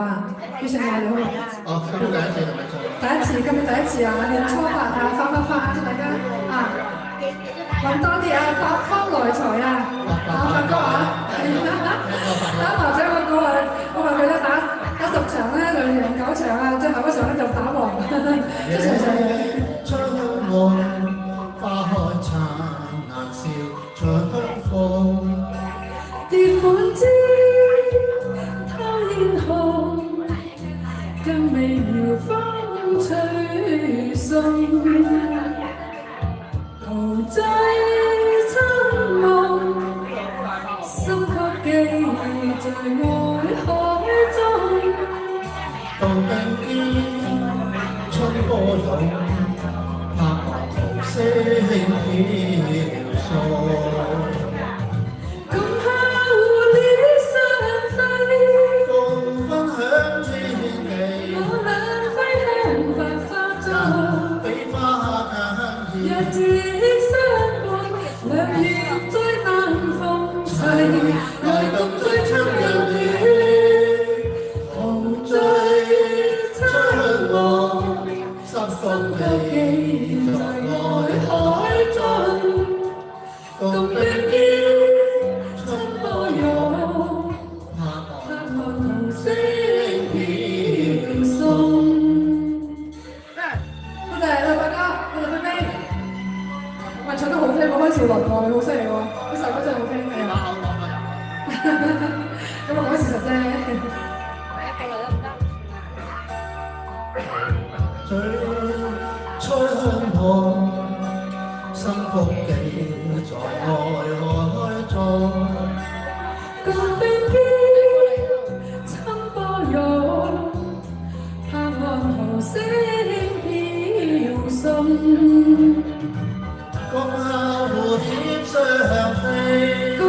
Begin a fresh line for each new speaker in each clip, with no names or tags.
啊，於是我哋可以
哦，今日第一次係咪錯？
今日第一次啊，年初八啊，發，祝大家啊揾多啲啊，百方來財啊，發哥啊，打麻雀我話佢咧打10場咧就贏9場啊，最後嗰場咧就打和，即係
春光花開燦爛笑春風，
電滿枝偷煙紅，更未搖風吹送，陶醉春夢，心卻記在愛海中。
到並肩春波湧，拍桃聲飄送。
共下蝴蝶雙飛，
共分享天地，
我倆揮向百花中，
比花更
日
艷。
節相伴，兩月最難逢齊，來共對春日暖，陶醉春夢，
心記在愛海中，共並肩春波湧，
拍岸桃聲飄送。多謝發哥，多謝菲菲。喂，唱得好聽，講翻少林喎，你好犀利喎，啲首歌真係好聽嘅。咁我講事實啫。
最春夢，心曲記在愛海中。
共並肩春波湧，拍岸桃聲飄送。
共下蝴蝶雙飛，
共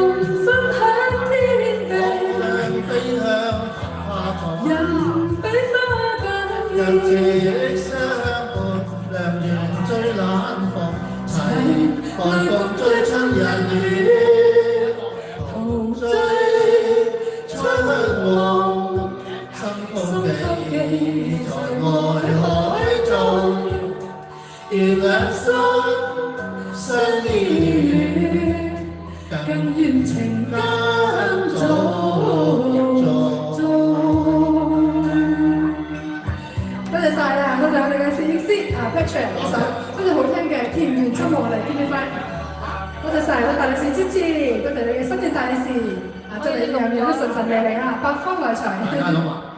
分享天地，
兩飛向花朵。
人比花更
人
艷。
節相伴，良緣最難逢齊，來共追春日暖，陶醉春夢，心曲記在愛海中，願兩心相戀，
更願情間續。多謝晒啊！多謝我哋嘅攝影師啊 Patrick 呢首真係好聽嘅《田園春夢》嚟聽翻。多謝晒我大力士支持，多謝你嘅新年大利是啊！祝你樣樣都順順利利啊，百方來財。
大家諗下。